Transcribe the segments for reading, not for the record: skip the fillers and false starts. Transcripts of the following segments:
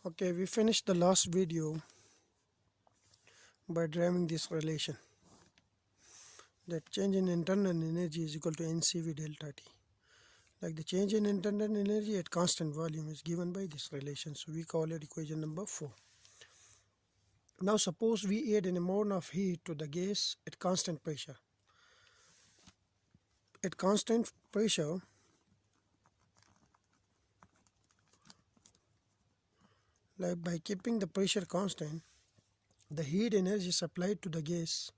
Okay, we finished the last video by deriving this relation that change in internal energy is equal to NCV delta T. Like the change in internal energy at constant volume is given by this relation, so we call it equation number 4. Now suppose we add an amount of heat to the gas at constant pressure. At constant pressure, like by keeping the pressure constant, the heat energy supplied to the gas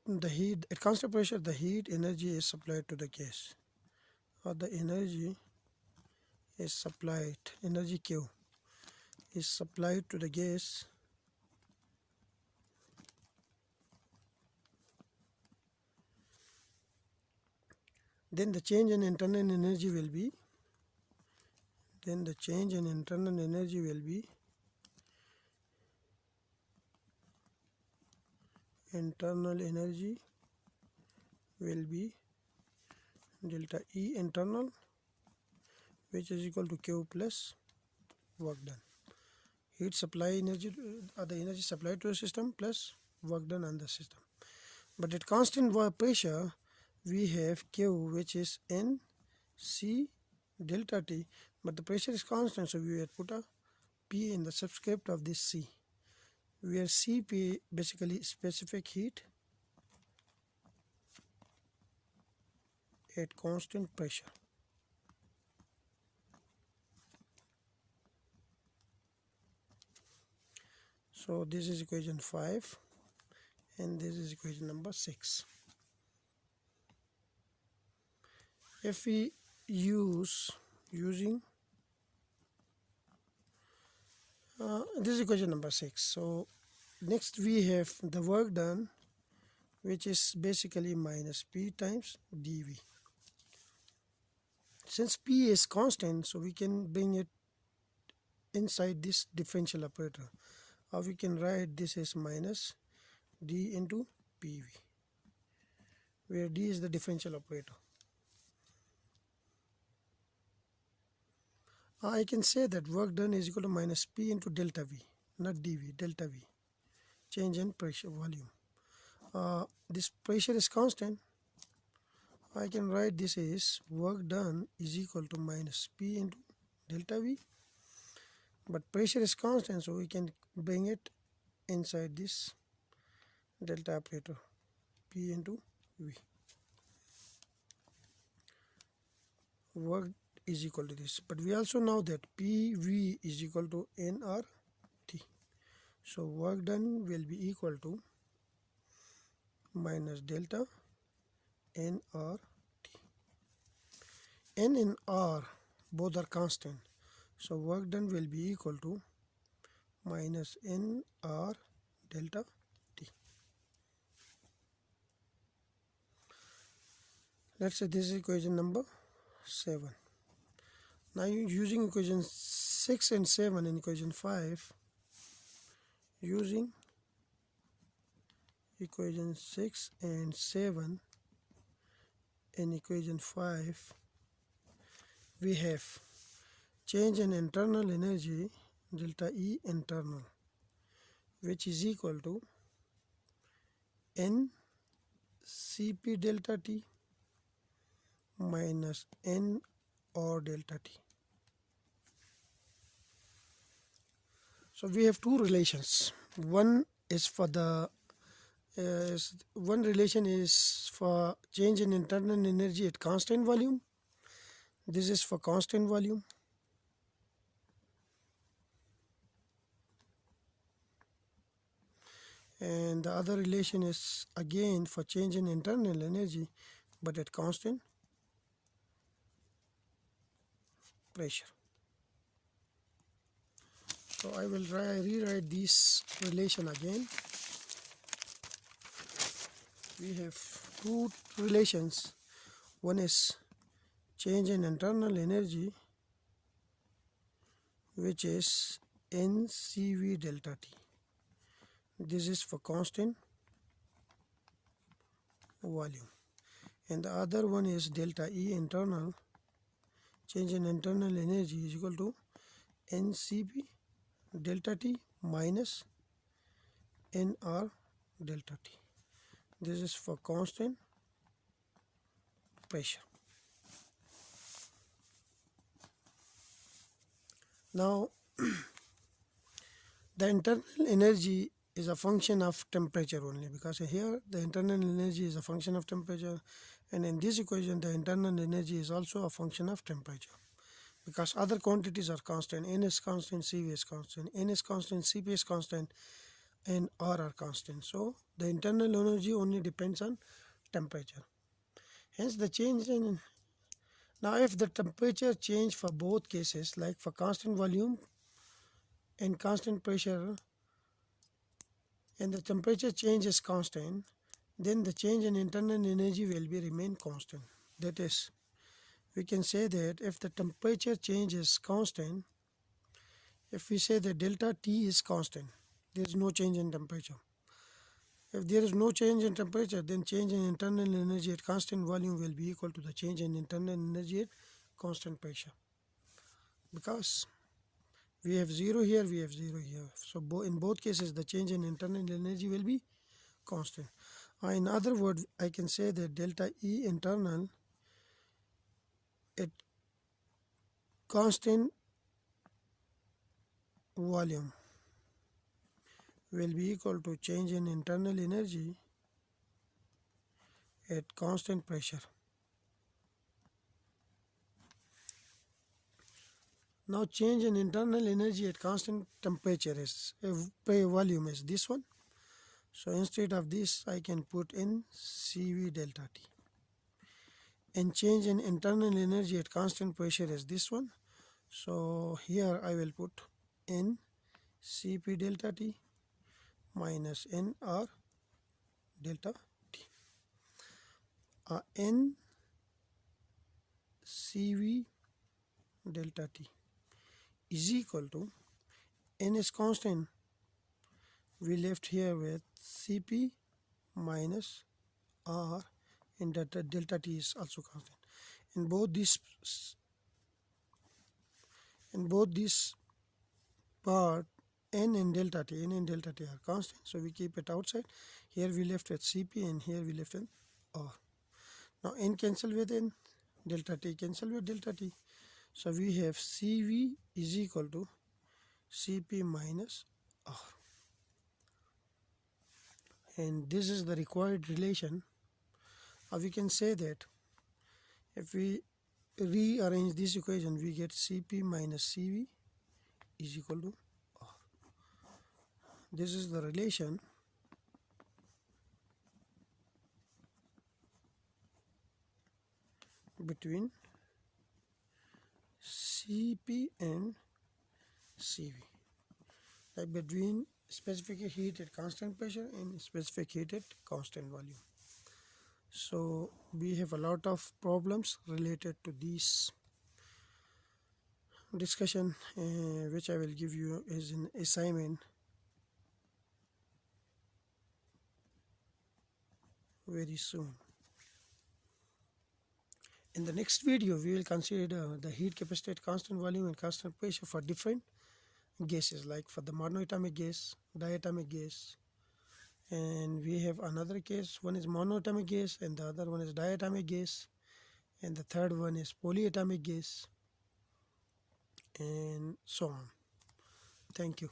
the heat at constant pressure, the heat energy is supplied to the gas, or the energy is supplied, energy Q is supplied to the gas then the change in internal energy will be delta E internal, which is equal to Q plus work done. Heat supply energy, the energy supplied to the system plus work done on the system. But at constant pressure, we have Q, which is N C delta T, but the pressure is constant, so we will put a P in the subscript of this C, where Cp basically specific heat at constant pressure. So this is equation 5 and this is equation number 6. If we using this is equation number 6, so next we have the work done, which is basically minus P times dV. Since P is constant, so we can bring it inside this differential operator, or we can write this as minus D into PV, where D is the differential operator. I can say that work done is equal to minus P into delta V, not dV, delta V, change in pressure volume. This pressure is constant. I can write this as work done is equal to minus P into delta V, but pressure is constant, so we can bring it inside this delta operator, P into V. Work is equal to this, but we also know that PV is equal to nRT, so work done will be equal to minus delta nRT. N and R both are constant, so work done will be equal to minus nR delta T. Let's say this is equation number 7. Now using equation 6 and 7 in equation 5, using equation 6 and 7 in equation 5, we have change in internal energy delta E internal, which is equal to N Cp delta T minus N or delta T. So we have two relations. One is for the one relation is for change in internal energy at constant volume. This is for constant volume. And the other relation is again for change in internal energy, but at constant pressure. So I will rewrite this relation again. We have two relations. One is change in internal energy, which is NCV delta T. This is for constant volume. and the other one is delta E internal, change in internal energy is equal to NCP delta T minus NR delta T. This is for constant pressure. Now the internal energy is a function of temperature only, because here the internal energy is a function of temperature, and in this equation the internal energy is also a function of temperature, because other quantities are constant. N is constant, Cv is constant, N is constant, Cp is constant, and R are constant. So the internal energy only depends on temperature. Hence the change in, now if the temperature change for both cases, like for constant volume and constant pressure, and the temperature change is constant, then the change in internal energy will be remain constant. That is, we can say that if the temperature change is constant, if we say that delta T is constant, there is no change in temperature. If there is no change in temperature, then change in internal energy at constant volume will be equal to the change in internal energy at constant pressure, because we have 0 here, we have 0 here. So in both cases the change in internal energy will be constant. In other words, I can say that delta E internal at constant volume will be equal to change in internal energy at constant pressure. Now change in internal energy at constant temperature is volume is this one. So instead of this I can put in Cv delta T. And change in internal energy at constant pressure is this one. So here I will put N Cp delta T minus Nr delta T. N Cv delta T is equal to, N is constant, we left here with Cp minus R, and delta T is also constant. In both this part, N and delta T are constant, so we keep it outside. Here we left with Cp and here we left with R. Now N cancel with N, delta T cancel with delta T. So we have Cv is equal to Cp minus R. And this is the required relation. Or we can say that if we rearrange this equation, we get Cp minus Cv is equal to R. This is the relation between Cp and Cv, like between specific heat at constant pressure and specific heat at constant volume. So we have a lot of problems related to this discussion, which I will give you as an assignment very soon. In the next video, we will consider the heat capacity at constant volume and constant pressure for different gases, like for the monoatomic gas, diatomic gas, and we have another case. One is monoatomic gas and the other one is diatomic gas, and the third one is polyatomic gas, and so on. Thank you.